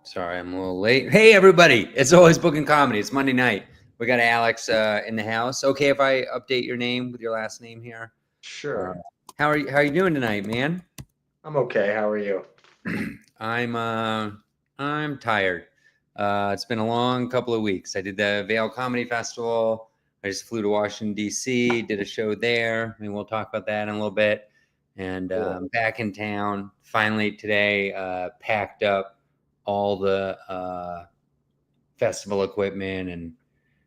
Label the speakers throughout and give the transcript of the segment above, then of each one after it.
Speaker 1: Sorry, I'm a little late. Hey, everybody. It's Always Bookin Comedy. It's Monday night. We got Alex in the house. Okay if I update your name with your last name here? Uh,
Speaker 2: Sure.
Speaker 1: how are you doing tonight, man?
Speaker 2: I'm okay. How are you?
Speaker 1: I'm tired. It's been a long couple of weeks. I did the Vail Comedy Festival. I just flew to Washington, D.C., did a show there. I mean, we'll talk about that in a little bit. And
Speaker 2: Cool.
Speaker 1: back in town, finally today, packed up all the festival equipment. And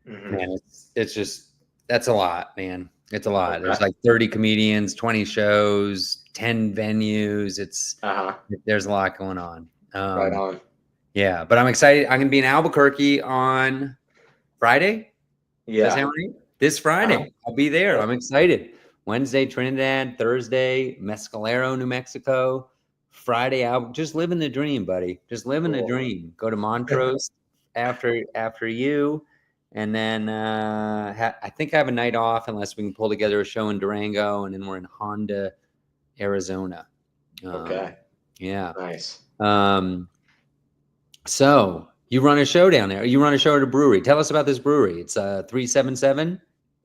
Speaker 2: Hmm.
Speaker 1: man, it's just, that's a lot, man. It's a lot. There's
Speaker 2: Okay.
Speaker 1: like 30 comedians, 20 shows, 10 venues.
Speaker 2: Uh-huh.
Speaker 1: There's a lot going on.
Speaker 2: Right on.
Speaker 1: Yeah, but I'm excited. I'm gonna be in Albuquerque on Friday. Does that
Speaker 2: Yeah.
Speaker 1: sound right? This
Speaker 2: Uh-huh.
Speaker 1: Friday, I'll be there.
Speaker 2: Yep.
Speaker 1: I'm excited. Wednesday, Trinidad. Thursday, Mescalero, New Mexico. Friday, out. Just living the dream, buddy. Just living the
Speaker 2: Cool.
Speaker 1: dream. Go to Montrose after you, and then I think I have a night off unless we can pull together a show in Durango, and then we're in Honda, Arizona. Um,
Speaker 2: Okay.
Speaker 1: yeah.
Speaker 2: Nice.
Speaker 1: Um, so you run a show down there. You run a show at a brewery. Tell us about this brewery. It's 377.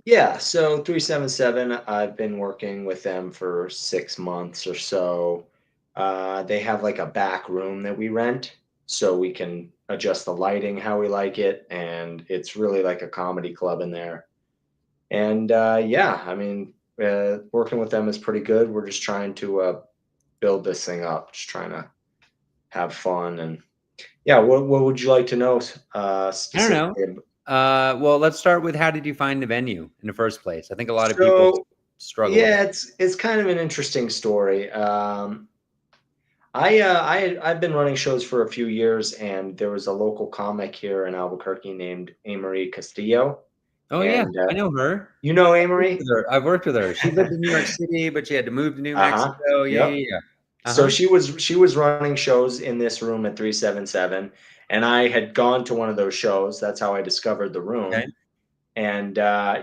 Speaker 2: Yeah, so 377, I've been working with them for 6 months or so. They have like a back room that we rent so we can adjust the lighting how we like it, and it's really like a comedy club in there. And yeah, I mean, working with them is pretty good. We're just trying to build this thing up, just trying to have fun. And yeah, what would you like to know
Speaker 1: I don't know.
Speaker 2: specifically?
Speaker 1: Well, let's start with how did you find the venue in the first place? I think a lot of people
Speaker 2: So
Speaker 1: struggle with that.
Speaker 2: yeah, it's kind of an interesting story. I've been running shows for a few years, and there was a local comic here in Albuquerque named Amory Castillo,
Speaker 1: Oh yeah,
Speaker 2: and
Speaker 1: I know her.
Speaker 2: you know
Speaker 1: I've worked
Speaker 2: Amory.
Speaker 1: with her. I've worked with her. She lived in New York City, but she had to move to New
Speaker 2: Uh-huh.
Speaker 1: Mexico. Yeah,
Speaker 2: Yep.
Speaker 1: yeah, yeah.
Speaker 2: So
Speaker 1: Uh-huh.
Speaker 2: she was running shows in this room at 377, and I had gone to one of those shows. That's how I discovered the
Speaker 1: Okay.
Speaker 2: room. And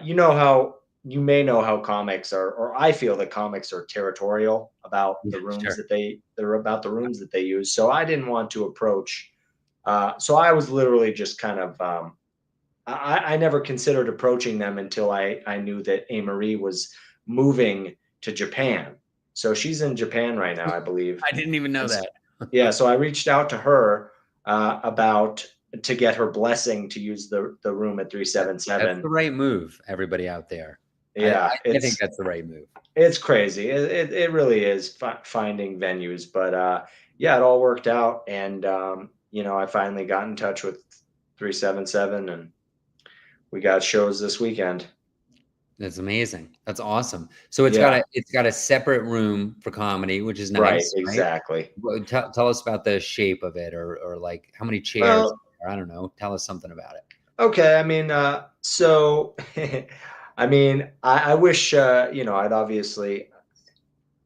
Speaker 2: you know how you may know how comics are, or I feel that comics are territorial about
Speaker 1: Yeah,
Speaker 2: the rooms
Speaker 1: sure.
Speaker 2: that they're about the rooms that they use. So I didn't want to approach. So I was literally just kind of I never considered approaching them until I knew that A. Marie was moving to Japan. So she's in Japan right now, I believe.
Speaker 1: I didn't even know
Speaker 2: And
Speaker 1: that.
Speaker 2: yeah, so I reached out to her about to get her blessing to use the room at
Speaker 1: That's
Speaker 2: 377.
Speaker 1: the right move, everybody out there. I,
Speaker 2: Yeah,
Speaker 1: I think that's the right move.
Speaker 2: it's crazy. It really is finding venues, but yeah, it all worked out, and I finally got in touch with 377, and we got shows this weekend.
Speaker 1: That's amazing. That's awesome. So it's got
Speaker 2: Yeah,
Speaker 1: a separate room for comedy, which is
Speaker 2: right,
Speaker 1: nice, right?
Speaker 2: exactly.
Speaker 1: Well, tell us about the shape of it, or like how many chairs,
Speaker 2: Well,
Speaker 1: or I don't know. Tell us something about it.
Speaker 2: okay. I mean, so I mean, I wish I'd obviously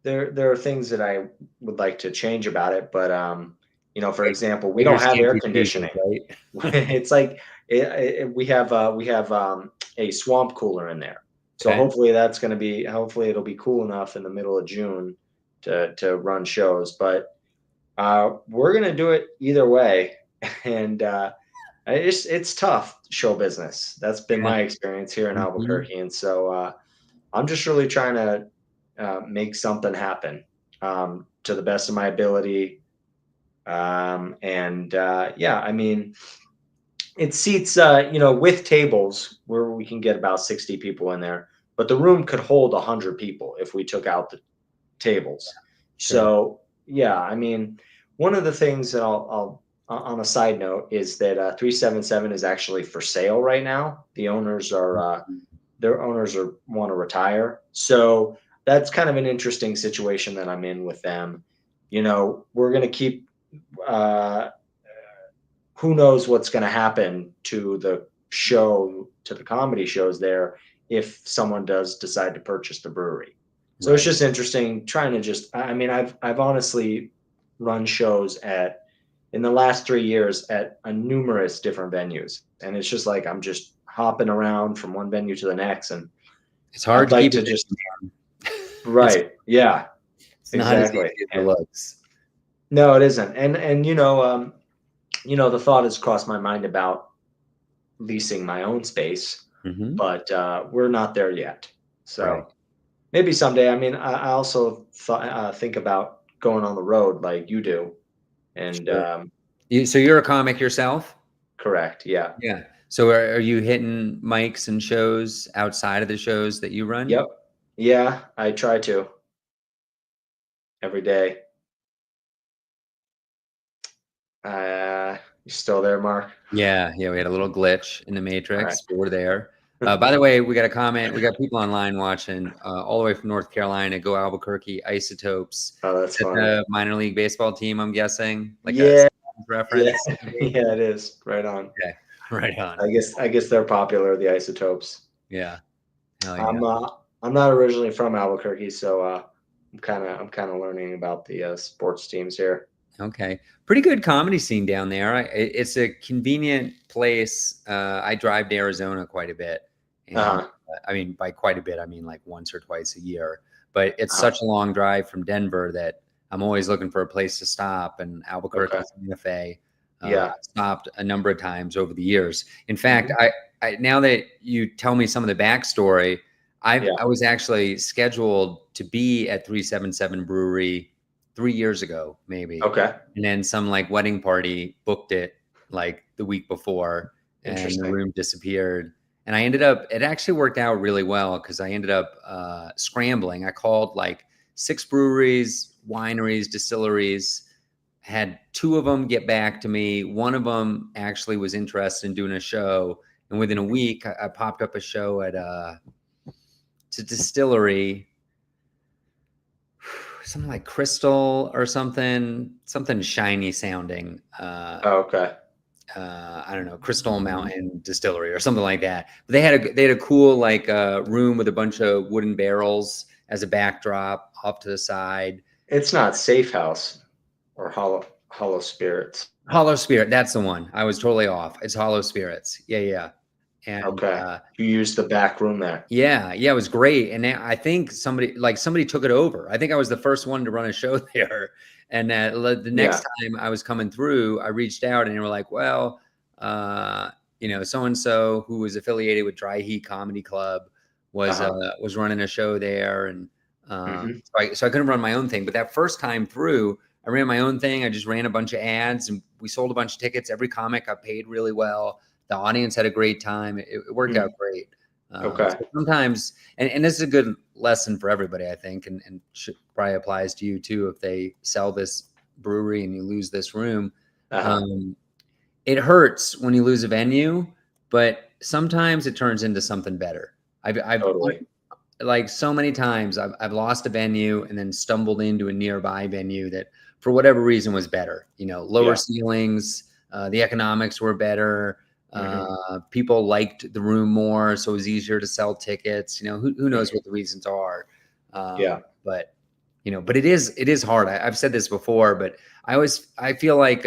Speaker 2: there are things that I would like to change about it, but for
Speaker 1: Like
Speaker 2: example, we
Speaker 1: bigger
Speaker 2: don't have air
Speaker 1: CNC pieces,
Speaker 2: conditioning.
Speaker 1: right?
Speaker 2: It's like we have a swamp cooler in there, so
Speaker 1: Okay.
Speaker 2: hopefully it'll be cool enough in the middle of June to run shows. But we're gonna do it either way, and it's tough show business. That's been
Speaker 1: Yeah.
Speaker 2: my experience here in
Speaker 1: Mhm.
Speaker 2: Albuquerque, and so I'm just really trying to make something happen to the best of my ability. And yeah, I mean, it seats, with tables where we can get about 60 people in there, but the room could hold 100 people if we took out the tables.
Speaker 1: Sure.
Speaker 2: So yeah, I mean, one of the things that on a side note is that 377 is actually for sale right now. The owners are their owners are want to retire, so that's kind of an interesting situation that I'm in with them. We're going to keep. Uh, who knows what's going to happen to the comedy shows there if someone does decide to purchase the brewery. So it's
Speaker 1: Right.
Speaker 2: just interesting trying to I mean, I've honestly run shows in the last 3 years at a numerous different venues, and it's just like I'm just hopping around from one venue to the next, and
Speaker 1: It's hard
Speaker 2: I'd
Speaker 1: to
Speaker 2: like
Speaker 1: keep
Speaker 2: to
Speaker 1: it
Speaker 2: just
Speaker 1: busy, man. It's
Speaker 2: right, yeah,
Speaker 1: it's not as easy
Speaker 2: exactly.
Speaker 1: as it
Speaker 2: And
Speaker 1: looks.
Speaker 2: no, it isn't. And the thought has crossed my mind about leasing my own space,
Speaker 1: Hmm.
Speaker 2: but we're not there yet.
Speaker 1: Right.
Speaker 2: So maybe someday. I mean, I also think about going on the road like you do. And
Speaker 1: Sure. So you're a comic yourself?
Speaker 2: correct. Yeah.
Speaker 1: Yeah. So are you hitting mics and shows outside of the shows that you run?
Speaker 2: Yep. Yeah. I try to every day. You still there, Mark?
Speaker 1: Yeah, yeah, we had a little glitch in the
Speaker 2: All right.
Speaker 1: matrix, but we're there. By the way, we got a comment. We got people online watching all the way from North Carolina. Go Albuquerque Isotopes.
Speaker 2: Oh, that's
Speaker 1: That's
Speaker 2: funny.
Speaker 1: a minor league baseball team, I'm guessing, like a
Speaker 2: Yeah. Yeah.
Speaker 1: reference, maybe.
Speaker 2: Yeah. It is right on.
Speaker 1: Okay, right on.
Speaker 2: I guess they're popular. The Isotopes.
Speaker 1: Yeah, hell yeah.
Speaker 2: I'm uh, I'm not originally from Albuquerque, so I'm kind of learning about the sports teams here.
Speaker 1: Okay, pretty good comedy scene down there. It's a convenient place. I drive to Arizona quite a bit, and
Speaker 2: Uh-huh.
Speaker 1: I mean by quite a bit, I mean like once or twice a year. But it's
Speaker 2: Uh-huh.
Speaker 1: such a long drive from Denver that I'm always looking for a place to stop. And
Speaker 2: Okay.
Speaker 1: Albuquerque, Santa Fe,
Speaker 2: Yeah.
Speaker 1: I've stopped a number of times over the years. In fact,
Speaker 2: Hmm.
Speaker 1: I now that you tell me some of the backstory,
Speaker 2: Yeah.
Speaker 1: I was actually scheduled to be at 377 Brewery 3 years ago, maybe,
Speaker 2: Okay.
Speaker 1: and then some like wedding party booked it like the week before, and the
Speaker 2: Interesting.
Speaker 1: room disappeared. And I ended up, it actually worked out really well because I ended up scrambling. I called like 6 breweries, wineries, distilleries, had 2 of them get back to me. One of them actually was interested in doing a show. And within a week, I popped up a show at it's a distillery, something like Crystal or something shiny sounding.
Speaker 2: Oh, okay.
Speaker 1: I don't know, Crystal Mountain Distillery or something like that. But they had a cool like room with a bunch of wooden barrels as a backdrop off to the side.
Speaker 2: It's not Safe House or Hollow Spirits.
Speaker 1: Hollow Spirit, that's the one. I was totally off. It's Hollow Spirits. Yeah, yeah. And
Speaker 2: Okay. You used the back room there.
Speaker 1: yeah, yeah, it was great. And I think somebody took it over. I think I was the first one to run a show there. And the next
Speaker 2: Yeah.
Speaker 1: time I was coming through, I reached out and they were like, well, uh, so and so who was affiliated with Dry Heat Comedy Club
Speaker 2: Uh-huh.
Speaker 1: was running a show there, and
Speaker 2: Hmm.
Speaker 1: so I couldn't run my own thing. But that first time through, I ran my own thing. I just ran a bunch of ads, and we sold a bunch of tickets. Every comic got paid really well. The audience had a great time. It worked out great.
Speaker 2: Okay.
Speaker 1: So sometimes, and this is a good lesson for everybody, I think, and probably applies to you too. If they sell this brewery and you lose this room,
Speaker 2: Uh-huh.
Speaker 1: um, it hurts when you lose a venue, but sometimes it turns into something better. I've
Speaker 2: Totally.
Speaker 1: like so many times I've lost a venue and then stumbled into a nearby venue that for whatever reason was better. Lower
Speaker 2: Yeah.
Speaker 1: ceilings, the economics were better.
Speaker 2: Hmm.
Speaker 1: People liked the room more, so it was easier to sell tickets. Who knows
Speaker 2: Hmm.
Speaker 1: what the reasons are,
Speaker 2: Yeah.
Speaker 1: but but it is hard. I've said this before, but I feel like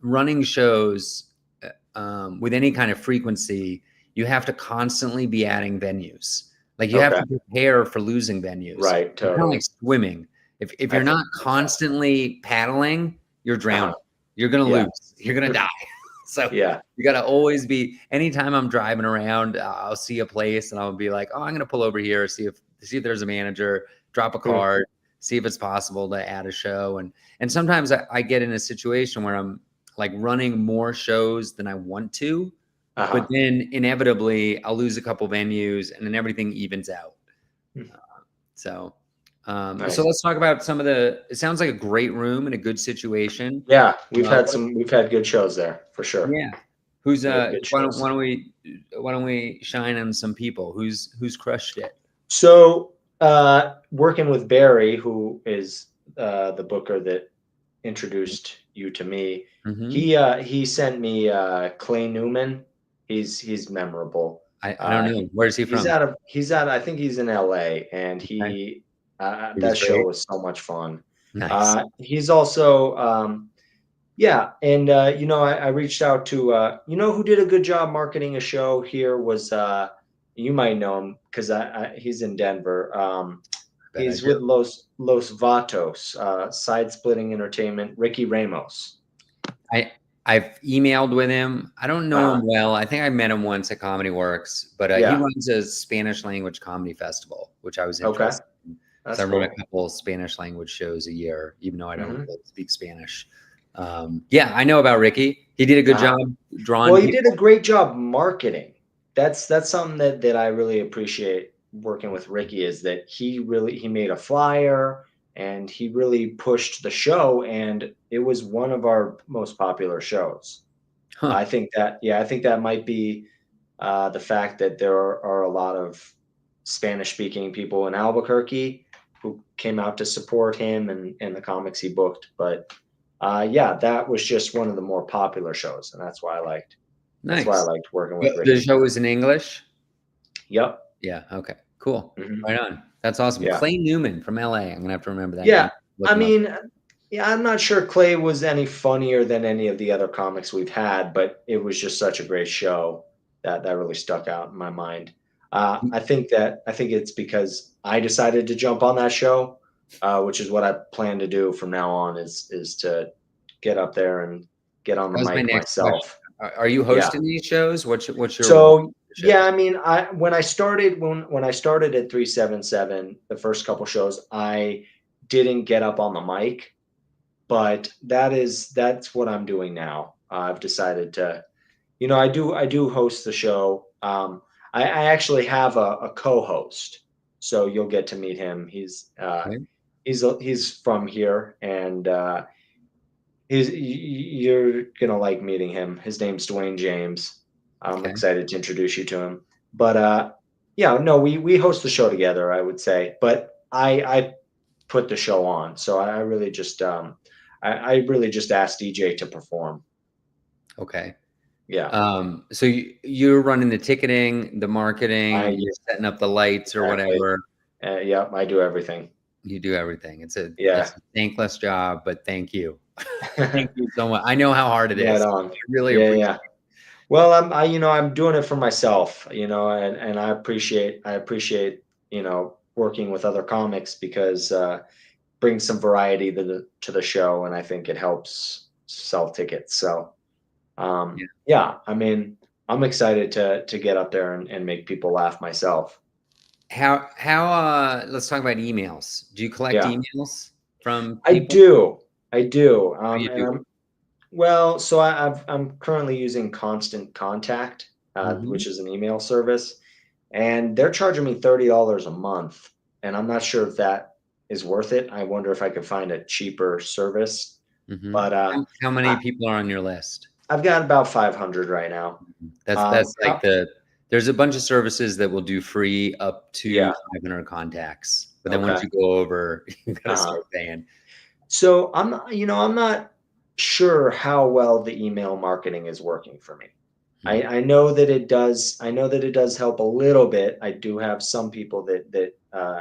Speaker 1: running shows with any kind of frequency, you have to constantly be adding venues. Like you have
Speaker 2: Okay.
Speaker 1: to prepare for losing venues.
Speaker 2: Right.
Speaker 1: It's kind of like
Speaker 2: Totally.
Speaker 1: swimming. If
Speaker 2: I
Speaker 1: you're
Speaker 2: think
Speaker 1: not
Speaker 2: about that.
Speaker 1: constantly paddling, you're drowning.
Speaker 2: Uh-huh.
Speaker 1: You're gonna
Speaker 2: Yeah.
Speaker 1: lose. You're gonna die. So
Speaker 2: Yeah.
Speaker 1: you got to always be. Anytime I'm driving around, I'll see a place and I'll be like, "Oh, I'm gonna pull over here, see if there's a manager, drop a
Speaker 2: Hmm.
Speaker 1: card, see if it's possible to add a show." And sometimes I get in a situation where I'm like running more shows than I want to, but
Speaker 2: Uh-huh.
Speaker 1: then inevitably I'll lose a couple venues and then everything evens out.
Speaker 2: Hmm.
Speaker 1: So, so
Speaker 2: Nice.
Speaker 1: let's talk about some of the. It sounds like a great room and a good situation.
Speaker 2: Yeah. We've had
Speaker 1: What
Speaker 2: we've had good shows there for sure.
Speaker 1: Yeah. Who's
Speaker 2: We have good
Speaker 1: why don't
Speaker 2: shows.
Speaker 1: why don't we why don't we shine on some people? Who's crushed it?
Speaker 2: So, working with Barry, who is the booker that introduced you to me,
Speaker 1: Hmm.
Speaker 2: he sent me Clay Newman. He's memorable.
Speaker 1: I don't know. Where's he from?
Speaker 2: I think he's in LA, and
Speaker 1: Okay. He was
Speaker 2: that show
Speaker 1: great.
Speaker 2: was so much fun.
Speaker 1: Nice.
Speaker 2: He's also yeah, and I reached out to who did a good job marketing a show here was you might know him because he's in Denver.
Speaker 1: I bet I
Speaker 2: He's
Speaker 1: do.
Speaker 2: with Los Vatos, Side Splitting Entertainment. Ricky Ramos.
Speaker 1: I I've emailed with him. I don't know
Speaker 2: Uh-huh.
Speaker 1: him well. I think I met him once at Comedy Works, but he
Speaker 2: Yeah.
Speaker 1: runs a Spanish language comedy festival, which I was
Speaker 2: Okay.
Speaker 1: interested in. So
Speaker 2: That's
Speaker 1: I run a
Speaker 2: cool.
Speaker 1: couple Spanish language shows a year, even though I don't
Speaker 2: Hmm.
Speaker 1: really speak Spanish. Yeah, I know about Ricky. He did a good
Speaker 2: Uh-huh.
Speaker 1: job drawing
Speaker 2: Well, you did a
Speaker 1: people.
Speaker 2: great job marketing. That's something that I really appreciate working with Ricky is that he made a flyer and he really pushed the show and it was one of our most popular shows.
Speaker 1: Huh.
Speaker 2: I think that might be the fact that there are a lot of Spanish speaking people in Albuquerque who came out to support him and the comics he booked. But yeah, that was just one of the more popular shows, and that's why I
Speaker 1: Nice.
Speaker 2: liked working with
Speaker 1: The
Speaker 2: Ricky.
Speaker 1: show is in English?
Speaker 2: Yep.
Speaker 1: Yeah, okay, cool.
Speaker 2: Hmm.
Speaker 1: Right on. That's awesome.
Speaker 2: Yeah.
Speaker 1: Clay Newman from LA. I'm gonna have to remember that
Speaker 2: Yeah.
Speaker 1: name. Look
Speaker 2: I
Speaker 1: him up.
Speaker 2: mean, yeah, I'm not sure Clay was any funnier than any of the other comics we've had, but it was just such a great show that really stuck out in my mind. I think it's because I decided to jump on that show, which is what I plan to do from now on is to get up there and get on the
Speaker 1: That was my
Speaker 2: mic
Speaker 1: next question.
Speaker 2: myself.
Speaker 1: Are you
Speaker 2: Yeah.
Speaker 1: hosting these shows? What's your role
Speaker 2: So
Speaker 1: in the
Speaker 2: yeah,
Speaker 1: shows?
Speaker 2: I mean, I when I started at 377, the first couple shows, I didn't get up on the mic, but that's what I'm doing now. I've decided to, I do host the show. I actually have a co-host, so you'll get to meet him.
Speaker 1: Okay,
Speaker 2: He's from here, and you're gonna like meeting him. His name's Dwayne James. I'm
Speaker 1: okay.
Speaker 2: excited to introduce you to him. But yeah, no, we host the show together, I would say. But I put the show on, so I really just I really just asked DJ to perform.
Speaker 1: Okay.
Speaker 2: Yeah,
Speaker 1: So you're running the ticketing, the marketing,
Speaker 2: I
Speaker 1: you're setting up the lights or
Speaker 2: exactly.
Speaker 1: whatever.
Speaker 2: Yeah, I do everything.
Speaker 1: You do everything.
Speaker 2: Yeah.
Speaker 1: It's a thankless job, but thank you. Thank you so much. I know how hard it
Speaker 2: Right
Speaker 1: is.
Speaker 2: on.
Speaker 1: I really
Speaker 2: Yeah,
Speaker 1: appreciate
Speaker 2: yeah. Well, I'm doing it for myself, and I appreciate, working with other comics because brings some variety to the show, and I think it helps sell tickets. So,
Speaker 1: it.
Speaker 2: yeah, I mean, I'm excited to get up there and make people laugh myself.
Speaker 1: Let's talk about emails. Do you collect
Speaker 2: Yeah,
Speaker 1: emails from
Speaker 2: I
Speaker 1: people?
Speaker 2: do. I do.
Speaker 1: How do you
Speaker 2: And
Speaker 1: do
Speaker 2: I'm Well, so I'm currently using Constant Contact,
Speaker 1: it? Mhm.
Speaker 2: which is an email service, and they're charging me $30 a month, and I'm not sure if that is worth it. I wonder if I could find a cheaper service,
Speaker 1: Mhm.
Speaker 2: but
Speaker 1: How many
Speaker 2: I,
Speaker 1: people are on your list?
Speaker 2: I've got about 500 right now.
Speaker 1: That's like
Speaker 2: How,
Speaker 1: there's a bunch of services that will do free up to
Speaker 2: yeah,
Speaker 1: 500 contacts, but then once
Speaker 2: okay.
Speaker 1: you go over, you gotta
Speaker 2: Uh-huh.
Speaker 1: start paying.
Speaker 2: So I'm not sure how well the email marketing is working for me.
Speaker 1: Hmm,
Speaker 2: I know that it does. I know that it does help a little bit. I do have some people that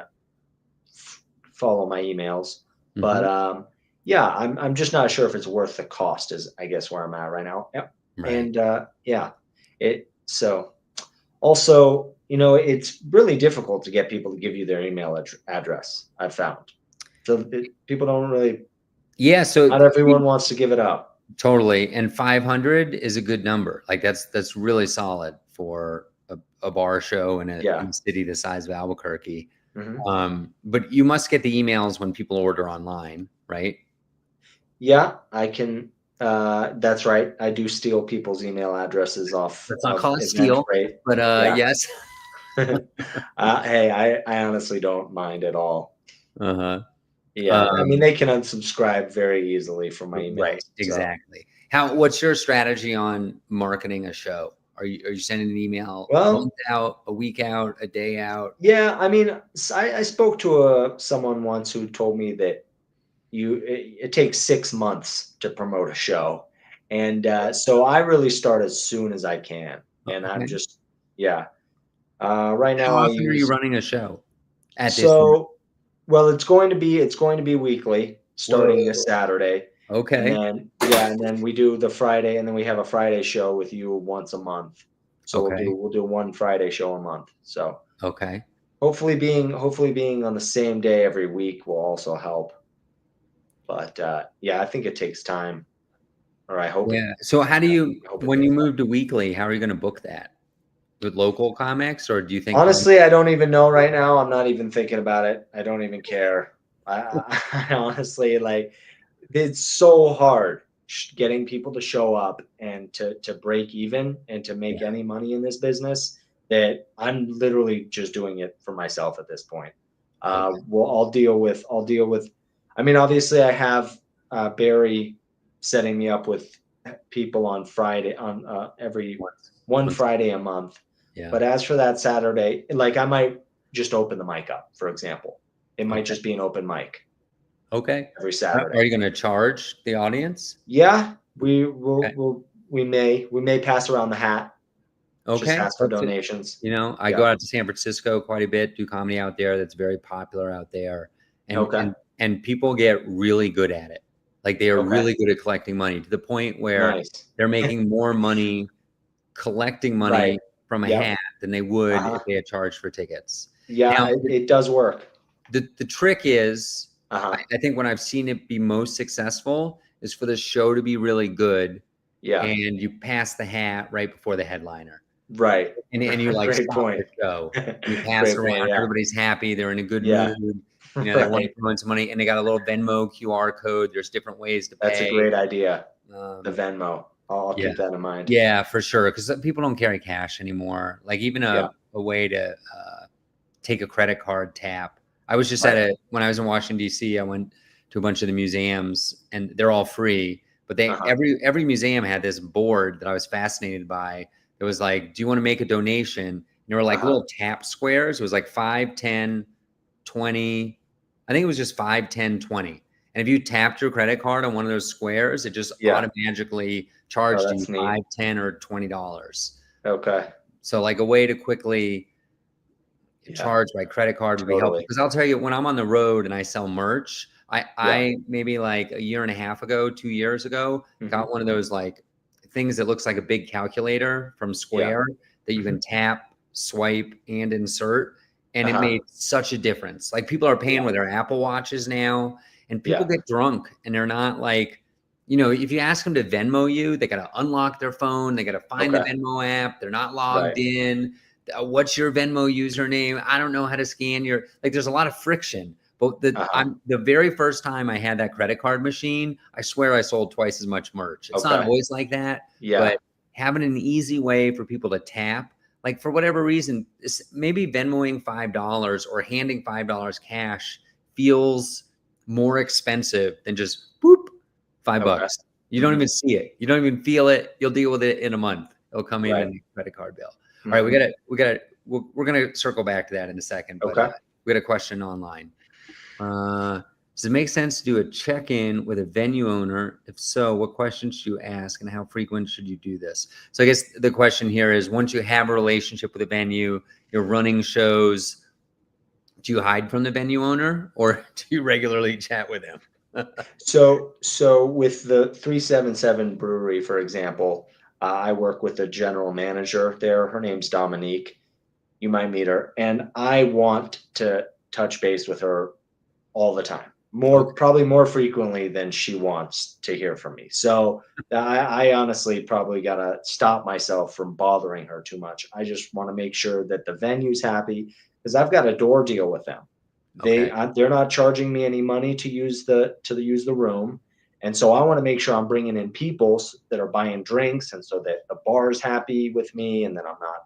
Speaker 2: follow my emails, but
Speaker 1: mhm,
Speaker 2: yeah, I'm just not sure if it's worth the cost. Is I guess where I'm at right now. Yep.
Speaker 1: right.
Speaker 2: And yeah, it so also it's really difficult to get people to give you their email address. I've found so people don't really.
Speaker 1: Yeah, so
Speaker 2: Not everyone wants to give it up.
Speaker 1: totally, and 500 is a good number. Like, that's really solid for a bar show in
Speaker 2: Yeah.
Speaker 1: a city the size of Albuquerque.
Speaker 2: Hmm.
Speaker 1: But you must get the emails when people order online, right?
Speaker 2: Yeah, I can. That's right. I do steal people's email addresses off
Speaker 1: Let's not
Speaker 2: of
Speaker 1: call it steal,
Speaker 2: Eventbrite.
Speaker 1: but,
Speaker 2: Yeah.
Speaker 1: yes.
Speaker 2: Hey, I honestly don't mind at all.
Speaker 1: Uh-huh.
Speaker 2: Yeah, I mean
Speaker 1: Um,
Speaker 2: they can unsubscribe very easily from my
Speaker 1: right,
Speaker 2: emails. So,
Speaker 1: exactly. What's your strategy on marketing a show? Are you sending an email a month
Speaker 2: well,
Speaker 1: out, a week out, a day out?
Speaker 2: yeah. I mean, I spoke to someone once who told me that it takes 6 months to promote a show, and so I really start as soon as I can, and I'm
Speaker 1: Okay.
Speaker 2: just yeah. Right
Speaker 1: How
Speaker 2: now I
Speaker 1: often are you
Speaker 2: use
Speaker 1: running a show at this point?
Speaker 2: so well, it's going to be weekly starting this
Speaker 1: Whoa.
Speaker 2: Saturday, and
Speaker 1: Okay.
Speaker 2: then yeah, and then we do the Friday, and then we have a Friday show with you once a month. So
Speaker 1: Okay.
Speaker 2: we'll do one Friday show a month. So
Speaker 1: Okay.
Speaker 2: hopefully being on the same day every week will also help. But yeah, I think it takes time. or I hope it.
Speaker 1: Yeah. So how do you,
Speaker 2: I hope it
Speaker 1: when you
Speaker 2: does.
Speaker 1: move to weekly, how are you going to book that? With local comics, or do you think you're
Speaker 2: Honestly, I don't even know right now. I'm not even thinking about it. I don't even care. I honestly like it's so hard getting people to show up and to break even and to make
Speaker 1: yeah,
Speaker 2: any money in this business that I'm literally just doing it for myself at this point.
Speaker 1: okay.
Speaker 2: Well, I'll deal with. I mean, obviously, I have Barry setting me up with people on Friday on every
Speaker 1: Once,
Speaker 2: one
Speaker 1: once,
Speaker 2: Friday a month.
Speaker 1: yeah.
Speaker 2: But as for that Saturday, like I might just open the mic up, for example. It might
Speaker 1: Okay.
Speaker 2: just be an open mic
Speaker 1: Okay.
Speaker 2: every
Speaker 1: Are
Speaker 2: Saturday.
Speaker 1: you going to charge the audience?
Speaker 2: Yeah,
Speaker 1: Okay.
Speaker 2: we may pass around the hat, just
Speaker 1: Okay.
Speaker 2: ask for donations.
Speaker 1: You know, I
Speaker 2: Yeah.
Speaker 1: go out to San Francisco quite a bit, do comedy out there. That's very popular out there. And
Speaker 2: Okay.
Speaker 1: people get really good at it. Like they are
Speaker 2: Okay.
Speaker 1: really good at collecting money to the point where
Speaker 2: Nice.
Speaker 1: they're making more money collecting
Speaker 2: Right.
Speaker 1: money from a
Speaker 2: Yep.
Speaker 1: hat than they would if
Speaker 2: Uh-huh.
Speaker 1: they had charged for tickets.
Speaker 2: Yeah,
Speaker 1: Now,
Speaker 2: it does work.
Speaker 1: the trick is,
Speaker 2: Uh-huh.
Speaker 1: I think when I've seen it be most successful is for the show to be really good
Speaker 2: Yeah.
Speaker 1: and you pass the hat right before the headliner.
Speaker 2: Right.
Speaker 1: And you like
Speaker 2: Great
Speaker 1: stop
Speaker 2: point.
Speaker 1: the show. You pass
Speaker 2: Great
Speaker 1: it
Speaker 2: point.
Speaker 1: around,
Speaker 2: Yeah.
Speaker 1: everybody's happy, they're in a good
Speaker 2: Yeah.
Speaker 1: mood. You know, they want
Speaker 2: Right.
Speaker 1: to throw in some money and they got a little Venmo QR code. There's different ways to
Speaker 2: That's a
Speaker 1: pay.
Speaker 2: great idea. The
Speaker 1: Um,
Speaker 2: Venmo. I'll
Speaker 1: yeah.
Speaker 2: keep that in mind.
Speaker 1: Yeah, for sure. Because people don't carry cash anymore. Like even
Speaker 2: Yeah.
Speaker 1: a way to take a credit card tap. I was just
Speaker 2: Right.
Speaker 1: when I was in Washington D.C. I went to a bunch of the museums, and they're all free. But
Speaker 2: Uh-huh.
Speaker 1: every museum had this board that I was fascinated by. It was like, "Do you want to make a donation?" And there were like
Speaker 2: Uh-huh.
Speaker 1: little tap squares. It was like 5, 10, 20. I think it was just 5, 10, 20. And if you tapped your credit card on one of those squares, it just
Speaker 2: Yeah.
Speaker 1: automatically
Speaker 2: Oh,
Speaker 1: charged you
Speaker 2: that's neat.
Speaker 1: 5, 10, or $20.
Speaker 2: Okay.
Speaker 1: So like a way to quickly
Speaker 2: Yeah.
Speaker 1: charge by credit card would be helpful.
Speaker 2: Totally.
Speaker 1: Because I'll tell you, when I'm on the road and I sell merch,
Speaker 2: Yeah.
Speaker 1: I maybe like a year and a half ago, 2 years ago,
Speaker 2: Mhm.
Speaker 1: got one of those like things that looks like a big calculator from
Speaker 2: Yeah.
Speaker 1: Square that you
Speaker 2: Mhm.
Speaker 1: can tap, swipe, and insert. And it
Speaker 2: Uh-huh.
Speaker 1: made such a difference. Like people are paying
Speaker 2: Yeah.
Speaker 1: with their Apple Watches now, and people
Speaker 2: Yeah.
Speaker 1: get drunk and they're not like, if you ask them to Venmo you, they got to unlock their phone, they got to find the
Speaker 2: Okay.
Speaker 1: Venmo app, they're not
Speaker 2: Right.
Speaker 1: logged in. What's your Venmo username? I don't know how to scan your, like there's a lot of friction. But
Speaker 2: Uh-huh.
Speaker 1: the very first time I had that credit card machine, I swear I sold twice as much merch. It's not
Speaker 2: Okay.
Speaker 1: always like that,
Speaker 2: Yeah.
Speaker 1: but having an easy way for people to tap, like for whatever reason, maybe Venmoing $5 or handing $5 cash feels more expensive than just boop, five
Speaker 2: Okay.
Speaker 1: bucks. You don't
Speaker 2: Mhm.
Speaker 1: even see it. You don't even feel it. You'll deal with it in a month. It'll come in
Speaker 2: Right.
Speaker 1: a credit card bill. All right,
Speaker 2: Mhm.
Speaker 1: we're gonna circle back to that in a second, but
Speaker 2: Okay.
Speaker 1: we got a question online. Does it make sense to do a check-in with a venue owner? If so, what questions should you ask, and how frequent should you do this? So I guess the question here is: once you have a relationship with a venue, you're running shows. Do you hide from the venue owner, or do you regularly chat with him?
Speaker 2: So with the 377 Brewery, for example, I work with the general manager there. Her name's Dominique. You might meet her, and I want to touch base with her all the time,
Speaker 1: Okay.
Speaker 2: probably more frequently than she wants to hear from me. So I honestly probably gotta stop myself from bothering her too much. I just want to make sure that the venue's happy because I've got a door deal with them.
Speaker 1: Okay.
Speaker 2: They're not charging me any money to use the room, and so I want to make sure I'm bringing in people that are buying drinks, and so that the bar's happy with me, and that I'm not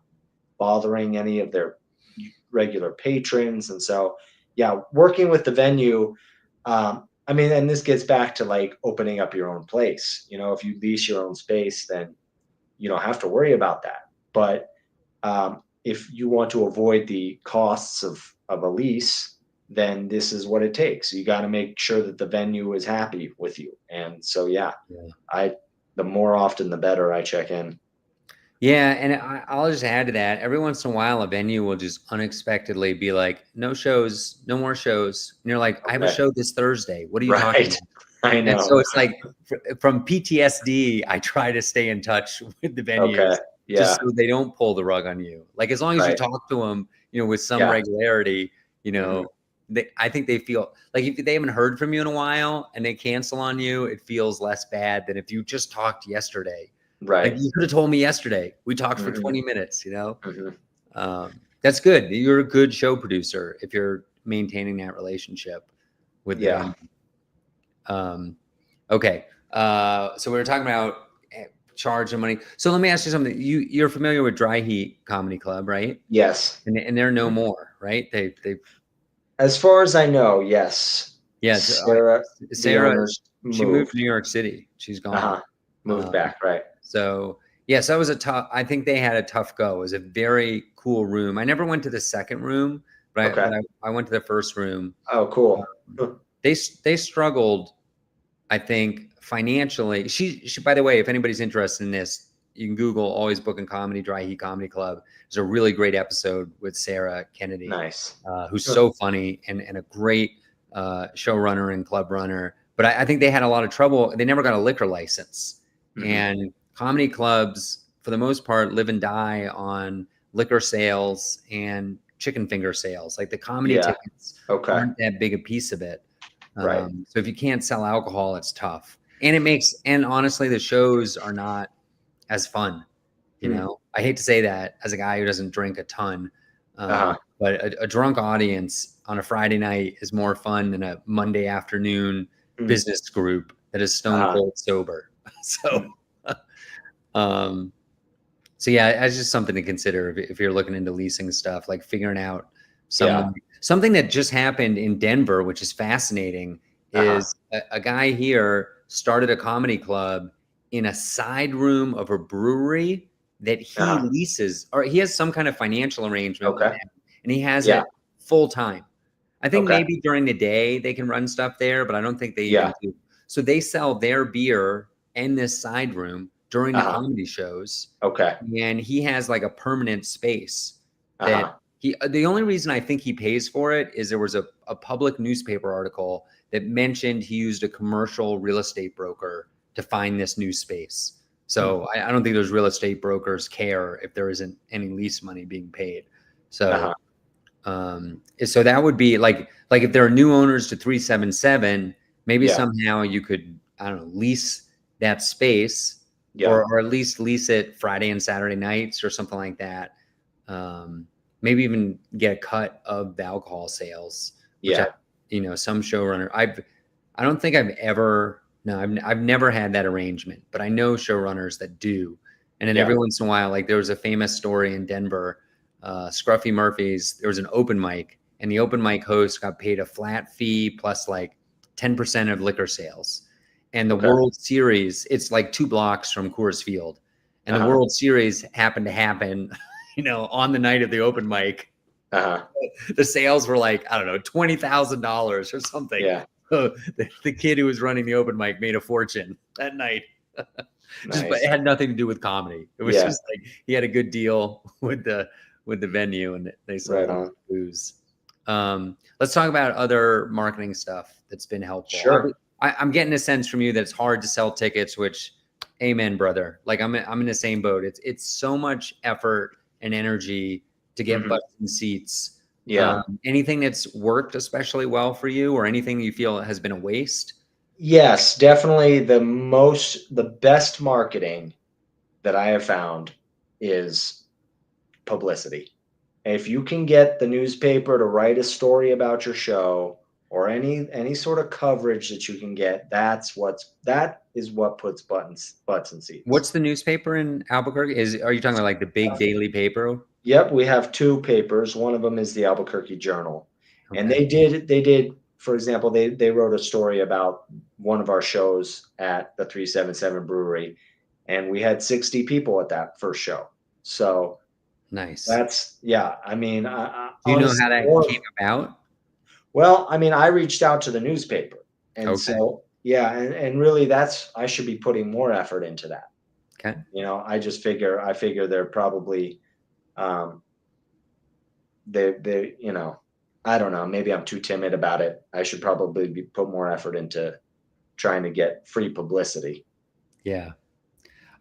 Speaker 2: bothering any of their regular patrons. And so, yeah, working with the venue. I mean, and this gets back to like opening up your own place. If you lease your own space, then you don't have to worry about that. But if you want to avoid the costs of a lease, then this is what it takes. You got to make sure that the venue is happy with you. And so, yeah,
Speaker 1: Yeah.
Speaker 2: I the more often the better I check in.
Speaker 1: Yeah, and I'll just add to that. Every once in a while, a venue will just unexpectedly be like, "No shows, no more shows." And you're like, "I have a
Speaker 2: Okay.
Speaker 1: show this Thursday. What are you talking
Speaker 2: Right.
Speaker 1: about?"
Speaker 2: I
Speaker 1: And so
Speaker 2: know.
Speaker 1: it's like from PTSD, I try to stay in touch with the
Speaker 2: Okay.
Speaker 1: venues just
Speaker 2: Yeah.
Speaker 1: so they don't pull the rug on you. Like as long as you
Speaker 2: Right.
Speaker 1: talk to them, with some
Speaker 2: Yeah.
Speaker 1: regularity, you
Speaker 2: Mhm.
Speaker 1: know, I think they feel like if they haven't heard from you in a while and they cancel on you, it feels less bad than if you just talked yesterday. Like,
Speaker 2: Right.
Speaker 1: you could have told me yesterday. We talked for
Speaker 2: Hmm.
Speaker 1: 20 minutes, you know?
Speaker 2: Hmm.
Speaker 1: That's good. You're a good show producer if you're maintaining that relationship with the
Speaker 2: Yeah.
Speaker 1: venue. Okay. So we were talking about charging money. So let me ask you something. You're familiar with Dry Heat Comedy Club, right?
Speaker 2: Yes.
Speaker 1: And they're no more, right? They
Speaker 2: As far as I know, yes.
Speaker 1: yeah.
Speaker 2: Sarah, the
Speaker 1: Sarah,
Speaker 2: owners,
Speaker 1: she moved to
Speaker 2: moved.
Speaker 1: New York City. She's gone.
Speaker 2: Uh-huh. Moved
Speaker 1: Um,
Speaker 2: back, right.
Speaker 1: so yes, that was a tough. I think they had a tough go. It was a very cool room. I never went to the second room,
Speaker 2: Okay.
Speaker 1: but I went to the first room.
Speaker 2: Oh, cool. Huh.
Speaker 1: They struggled, I think, financially. She by the way, if anybody's interested in this, you can Google Always Bookin Comedy, Dry Heat Comedy Club. There's a really great episode with Sarah Kennedy,
Speaker 2: Nice.
Speaker 1: who's
Speaker 2: Huh.
Speaker 1: so funny and a great showrunner and club runner. But I think they had a lot of trouble. They never got a liquor license.
Speaker 2: Mhm.
Speaker 1: And comedy clubs, for the most part, live and die on liquor sales and chicken finger sales. Like, the comedy
Speaker 2: Yeah.
Speaker 1: tickets
Speaker 2: Okay.
Speaker 1: aren't that big a piece of it.
Speaker 2: Right.
Speaker 1: So if you can't sell alcohol, it's tough. And honestly, the shows are not as fun. You
Speaker 2: Hmm.
Speaker 1: know, I hate to say that as a guy who doesn't drink a ton,
Speaker 2: Uh-huh.
Speaker 1: but a drunk audience on a Friday night is more fun than a Monday afternoon
Speaker 2: Hmm.
Speaker 1: business group that is stone
Speaker 2: Uh-huh.
Speaker 1: cold sober. So,
Speaker 2: Hmm.
Speaker 1: um, so yeah, it's just something to consider if you're looking into leasing stuff, like figuring out
Speaker 2: Yeah.
Speaker 1: something that just happened in Denver, which is fascinating,
Speaker 2: Uh-huh.
Speaker 1: is a guy here started a comedy club in a side room of a brewery that he
Speaker 2: Uh-huh.
Speaker 1: leases, or he has some kind of financial arrangement with
Speaker 2: Okay.
Speaker 1: them, and he has
Speaker 2: Yeah.
Speaker 1: it full time. I think
Speaker 2: Okay.
Speaker 1: maybe during the day they can run stuff there, but I don't think they
Speaker 2: Yeah.
Speaker 1: even do. So they sell their beer in this side room during the
Speaker 2: Uh-huh.
Speaker 1: comedy shows,
Speaker 2: Okay.
Speaker 1: and he has like a permanent space that
Speaker 2: Uh-huh.
Speaker 1: the only reason I think he pays for it is there was a public newspaper article that mentioned he used a commercial real estate broker to find this new space.
Speaker 2: Hmm.
Speaker 1: So I don't think those real estate brokers care if there isn't any lease money being paid. So
Speaker 2: Uh-huh.
Speaker 1: so that would be like if there are new owners to 377, maybe
Speaker 2: Yeah.
Speaker 1: somehow you could, I don't know, lease that space,
Speaker 2: Yeah.
Speaker 1: or at least lease it Friday and Saturday nights or something like that. Maybe even get a cut of the alcohol sales, which
Speaker 2: Yeah.
Speaker 1: some showrunner, I don't think I've ever, no, I've never had that arrangement, but I know showrunners that do. And then
Speaker 2: Yeah.
Speaker 1: every once in a while, like there was a famous story in Denver, Scruffy Murphy's, there was an open mic, and the open mic host got paid a flat fee plus like 10% of liquor sales. And the
Speaker 2: Okay.
Speaker 1: World Series, it's like 2 blocks from Coors Field. And the
Speaker 2: Uh-huh.
Speaker 1: World Series happened to happen, on the night of the open mic.
Speaker 2: Uh-huh.
Speaker 1: The sales were like, I don't know, $20,000 or something.
Speaker 2: Yeah.
Speaker 1: So the kid who was running the open mic made a fortune that night. But it
Speaker 2: Nice.
Speaker 1: had nothing to do with comedy. It was
Speaker 2: Yeah.
Speaker 1: just like he had a good deal with the venue, and they sold
Speaker 2: Right
Speaker 1: him
Speaker 2: on.
Speaker 1: booze. Let's talk about other marketing stuff that's been helpful.
Speaker 2: Sure.
Speaker 1: I'm getting a sense from you that it's hard to sell tickets, which, amen, brother. Like I'm in the same boat. It's so much effort and energy to get
Speaker 2: Hmm.
Speaker 1: butts in seats.
Speaker 2: Yeah.
Speaker 1: Anything that's worked especially well for you, or anything you feel has been a waste?
Speaker 2: Yes, definitely the best marketing that I have found is publicity. If you can get the newspaper to write a story about your show, or any sort of coverage that you can get, that is what puts butts in seats.
Speaker 1: What's the newspaper in Albuquerque? Are you talking about like the big daily paper?
Speaker 2: Yep, we have two papers. One of them is the Albuquerque Journal, and
Speaker 1: Okay.
Speaker 2: they did, for example, they wrote a story about one of our shows at the 377 Brewery, and we had 60 people at that first show. So
Speaker 1: Nice.
Speaker 2: that's, yeah. I mean,
Speaker 1: Do you know how
Speaker 2: honestly,
Speaker 1: that came about?
Speaker 2: well, I mean, I reached out to the newspaper, and
Speaker 1: Okay.
Speaker 2: so yeah, and really, I should be putting more effort into that.
Speaker 1: Okay.
Speaker 2: I figure they're probably um, they I don't know, maybe I'm too timid about it. I should probably put more effort into trying to get free publicity.
Speaker 1: Yeah.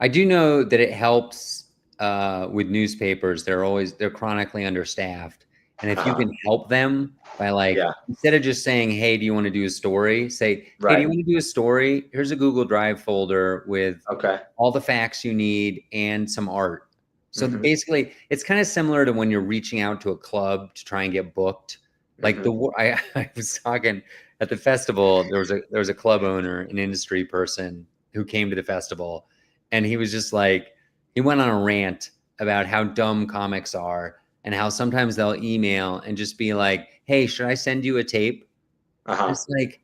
Speaker 1: I do know that it helps with newspapers. They're chronically understaffed, And if you can help them by like,
Speaker 2: Yeah.
Speaker 1: instead of just saying, hey, do you want to do a story? Say, hey, do you
Speaker 2: Right.
Speaker 1: want to do a story? Here's a Google Drive folder with
Speaker 2: Okay.
Speaker 1: all the facts you need and some art. So
Speaker 2: Hmm.
Speaker 1: basically, it's kind of similar to when you're reaching out to a club to try and get booked. Like
Speaker 2: Hmm.
Speaker 1: I was talking at the festival, there was a club owner, an industry person who came to the festival, and he was just like, he went on a rant about how dumb comics are and how sometimes they'll email and just be like, hey, should I send you a tape?
Speaker 2: Uh-huh.
Speaker 1: It's like,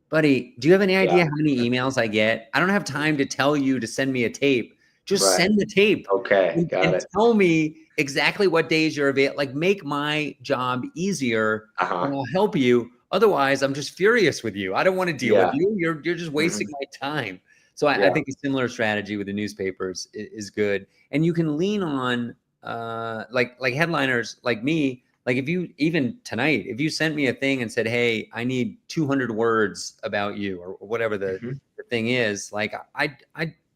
Speaker 1: buddy, do you have any
Speaker 2: Yeah.
Speaker 1: idea how many emails I get? I don't have time to tell you to send me a tape. Just
Speaker 2: Right.
Speaker 1: send the tape
Speaker 2: Okay. Got
Speaker 1: and
Speaker 2: it.
Speaker 1: tell me exactly what days you're available. Like, make my job easier, and
Speaker 2: Uh-huh.
Speaker 1: I'll help you. Otherwise, I'm just furious with you. I don't want to deal with
Speaker 2: Yeah.
Speaker 1: you. You're just wasting
Speaker 2: Hmm.
Speaker 1: my time. So I
Speaker 2: Yeah.
Speaker 1: think a similar strategy with the newspapers is good, and you can lean on like headliners like me. Like if you even tonight, if you sent me a thing and said, "Hey, I need 200 words about you," or whatever
Speaker 2: Hmm.
Speaker 1: the thing is, like I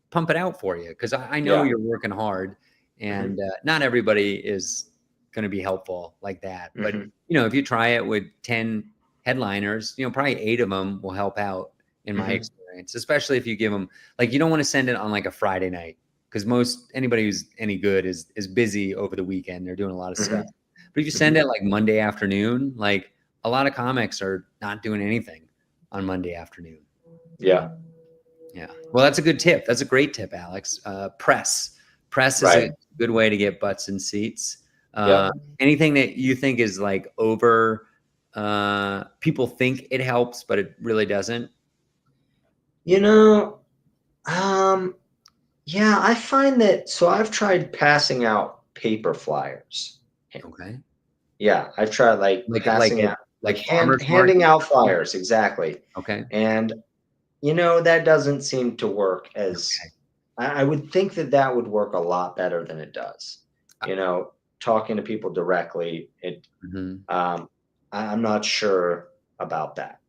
Speaker 1: pump it out for you because I know
Speaker 2: Yeah.
Speaker 1: you're working hard,
Speaker 2: Hmm.
Speaker 1: and not everybody is going to be helpful like that. But
Speaker 2: Hmm.
Speaker 1: if you try it with 10 headliners, probably 8 of them will help out in my
Speaker 2: Hmm.
Speaker 1: experience, especially if you give them like you don't want to send it on like a Friday night because most anybody who's any good is busy over the weekend. They're doing a lot of stuff.
Speaker 2: Hmm.
Speaker 1: But if you send
Speaker 2: Hmm.
Speaker 1: it like Monday afternoon, like a lot of comics are not doing anything on Monday afternoon.
Speaker 2: Yeah.
Speaker 1: Yeah. Well, that's a good tip. That's a great tip, Alex. Press. Press is a
Speaker 2: Right.
Speaker 1: good way to get butts in seats.
Speaker 2: Yep.
Speaker 1: Anything that you think is like over, people think it helps, but it really doesn't.
Speaker 2: You know, um, yeah, I find that so I've tried passing out paper flyers.
Speaker 1: Okay.
Speaker 2: Yeah, I've tried like
Speaker 1: Like
Speaker 2: passing out like
Speaker 1: farmers
Speaker 2: handing
Speaker 1: market.
Speaker 2: out flyers, exactly.
Speaker 1: Okay.
Speaker 2: And that doesn't seem to work as
Speaker 1: Okay.
Speaker 2: I would think that that would work a lot better than it does.
Speaker 1: Uh,
Speaker 2: Talking to people directly,
Speaker 1: mhm.
Speaker 2: um, I'm not sure about that.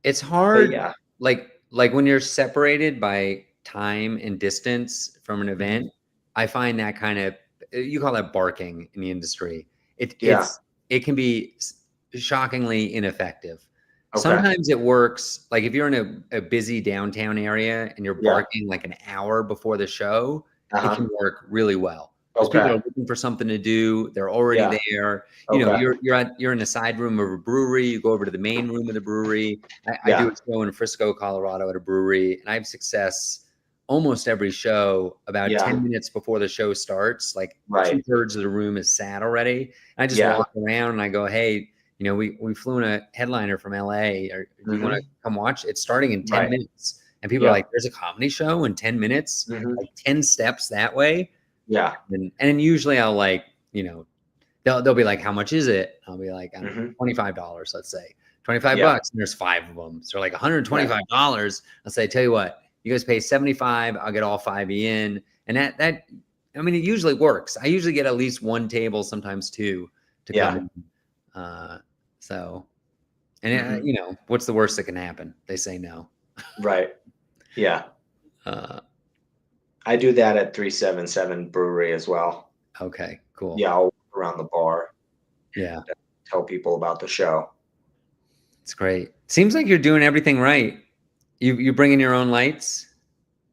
Speaker 1: It's
Speaker 2: But
Speaker 1: hard,
Speaker 2: yeah.
Speaker 1: like when you're separated by time and distance from an
Speaker 2: Mhm.
Speaker 1: event. I find that kind of, you call that barking in the industry. It
Speaker 2: Yeah.
Speaker 1: it's it can be shockingly ineffective.
Speaker 2: Okay.
Speaker 1: Sometimes it works, like if you're in a busy downtown area and you're
Speaker 2: Yeah.
Speaker 1: barking like an hour before the show, it
Speaker 2: Uh-huh.
Speaker 1: can work really well because people are
Speaker 2: Okay.
Speaker 1: looking for something to do. They're already
Speaker 2: Yeah.
Speaker 1: there.
Speaker 2: Okay.
Speaker 1: You're in the side room of a brewery. You go over to the main room of the brewery. I do
Speaker 2: Yeah.
Speaker 1: a show in Frisco, Colorado at a brewery, and I have success almost every show about
Speaker 2: Yeah.
Speaker 1: 10 minutes before the show starts. Like
Speaker 2: Right.
Speaker 1: 2/3 of the room is sat already. And I just
Speaker 2: Yeah.
Speaker 1: walk around and I go, hey, we flew in a headliner from LA. Or do you want to
Speaker 2: Mhm.
Speaker 1: come watch? It's starting in 10
Speaker 2: Right.
Speaker 1: minutes. And people are like,
Speaker 2: Yep.
Speaker 1: there's a comedy show in 10 minutes,
Speaker 2: Mhm.
Speaker 1: like 10 steps that way.
Speaker 2: Yeah.
Speaker 1: And then usually I'll like, they'll be like, how much is it? I'll be like, I don't know,
Speaker 2: Mhm.
Speaker 1: $25, let's say. 25
Speaker 2: Yeah.
Speaker 1: bucks, and there's 5 of them. So like
Speaker 2: Right.
Speaker 1: $125. I'll say, tell you what, you guys pay 75, I'll get all 5 in. And that I mean, it usually works. I usually get at least one table, sometimes two, to come
Speaker 2: Yeah.
Speaker 1: in. Uh, so and
Speaker 2: Mhm.
Speaker 1: what's the worst that can happen? They say no.
Speaker 2: Right. Yeah.
Speaker 1: Uh,
Speaker 2: I do that at 377 Brewery as well.
Speaker 1: okay, cool.
Speaker 2: Yeah, I'll walk around the bar
Speaker 1: Yeah,
Speaker 2: and tell people about the show.
Speaker 1: it's great. Seems like you're doing everything right. You bring in your own lights?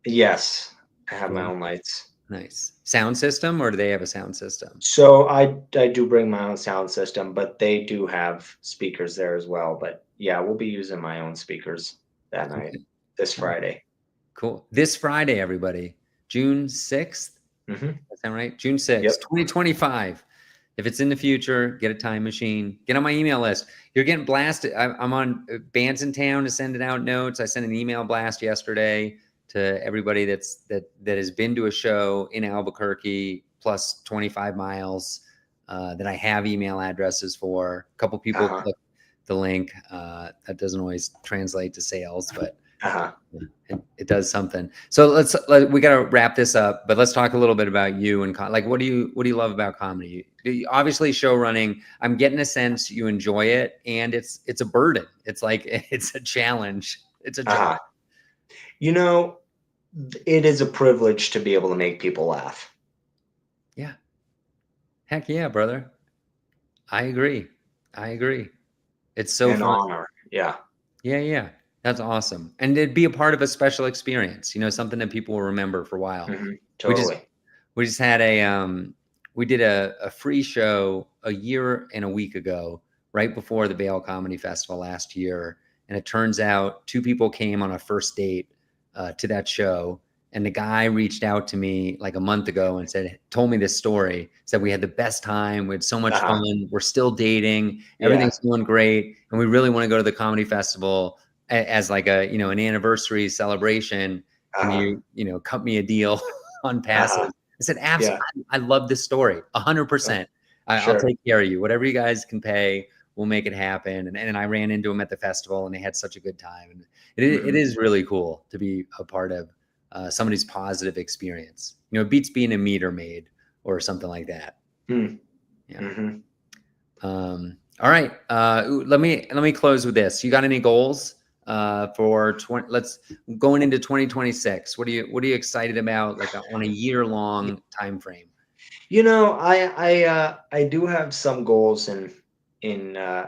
Speaker 2: Yes, I have my
Speaker 1: Cool.
Speaker 2: own lights.
Speaker 1: Nice. Sound system, or do they have a sound system?
Speaker 2: So I do bring my own sound system, but they do have speakers there as well. But yeah, we'll be using my own speakers that night,
Speaker 1: Okay.
Speaker 2: this
Speaker 1: All right.
Speaker 2: Friday.
Speaker 1: Cool. This Friday, everybody, June 6th.
Speaker 2: Hmm.
Speaker 1: That sound right? June 6th,
Speaker 2: Yep.
Speaker 1: 2025. If it's in the future, get a time machine. Get on my email list. You're getting blasted. I'm on Bands in Town to sending out notes. I sent an email blast yesterday to everybody that has been to a show in Albuquerque plus 25 miles, that I have email addresses for. A couple people
Speaker 2: Uh-huh.
Speaker 1: clicked the link. That doesn't always translate to sales, but
Speaker 2: Uh-huh.
Speaker 1: it does something. So we got to wrap this up, but let's talk a little bit about you and like what do you love about comedy? Obviously, show running. I'm getting a sense you enjoy it, and it's a burden. It's like it's a challenge. It's a job.
Speaker 2: Uh-huh. You know, it is a privilege to be able to make people laugh.
Speaker 1: Yeah. Heck yeah, brother. I agree. I agree. It's so
Speaker 2: An
Speaker 1: fun.
Speaker 2: honor. Yeah.
Speaker 1: Yeah, yeah. That's awesome. And it'd be a part of a special experience, something that people will remember for a while. We just
Speaker 2: Totally.
Speaker 1: we just had we did a free show a year and a week ago, right before the Vail Comedy Festival last year. And it turns out two people came on a first date to that show. And the guy reached out to me like a month ago and told me this story, said we had the best time. We had so much
Speaker 2: Uh-huh.
Speaker 1: fun. We're still dating.
Speaker 2: Yeah.
Speaker 1: Everything's going great. And we really want to go to the comedy festival as like an anniversary celebration. Can
Speaker 2: Uh-huh.
Speaker 1: cut me a deal on passes?
Speaker 2: Uh-huh.
Speaker 1: I said,
Speaker 2: Yeah.
Speaker 1: absolutely. I love this story. 100%. I'll
Speaker 2: Sure.
Speaker 1: take care of you. Whatever you guys can pay, we'll make it happen. And I ran into him at the festival and they had such a good time. And it is really cool to be a part of somebody's positive experience. It beats being a meter maid or something like that.
Speaker 2: Mm.
Speaker 1: Yeah. All right. Let me close with this. You got any goals for going into 2026? What are you excited about, like on a year-long time frame?
Speaker 2: I do have some goals in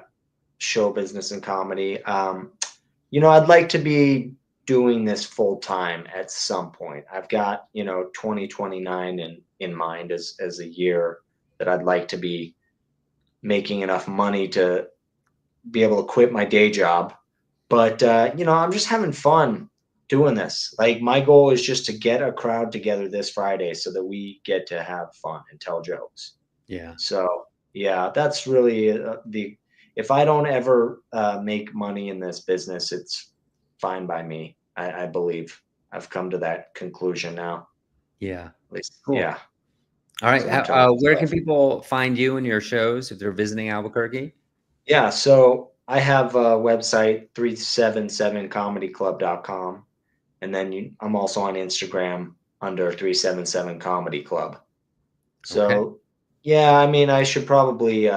Speaker 2: show business and comedy. I'd like to be doing this full time at some point. I've got 2029 in mind as a year that I'd like to be making enough money to be able to quit my day job. But I'm just having fun doing this. Like my goal is just to get a crowd together this Friday so that we get to have fun and tell jokes.
Speaker 1: Yeah.
Speaker 2: So yeah, that's really the. If I don't ever make money in this business, it's fine by me. I believe I've come to that conclusion now.
Speaker 1: Yeah.
Speaker 2: At least,
Speaker 1: Cool.
Speaker 2: yeah.
Speaker 1: All right.
Speaker 2: So I'm telling
Speaker 1: Where can
Speaker 2: myself.
Speaker 1: people find you and your shows if they're visiting Albuquerque?
Speaker 2: Yeah, so I have a website 377comedyclub.com, and then I'm also on Instagram under 377 Comedy Club.
Speaker 1: Okay.
Speaker 2: So yeah, I mean I should probably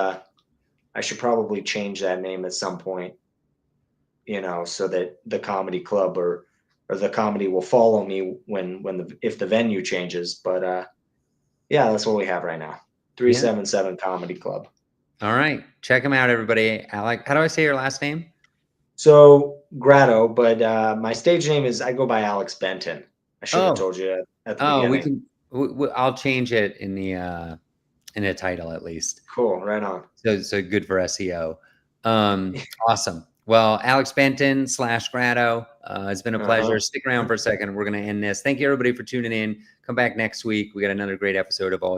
Speaker 2: change that name at some point, so that the comedy club or the comedy will follow me if the venue changes. But yeah, that's what we have right now.
Speaker 1: Yeah.
Speaker 2: 377 Comedy Club.
Speaker 1: All right. Check them out, everybody. Alec, how do I say your last name?
Speaker 2: So Grotto, but my stage name is I go by Alex Benton. I should have
Speaker 1: Oh,
Speaker 2: told you at the
Speaker 1: we
Speaker 2: beginning.
Speaker 1: can. I'll change it in the title at least.
Speaker 2: Cool, right on.
Speaker 1: So good for SEO. Awesome. Well, Alex Benton / Grado. It's been a pleasure.
Speaker 2: Uh-huh.
Speaker 1: Stick around for a second. We're going to end this. Thank you, everybody, for tuning in. Come back next week. We got another great episode of All.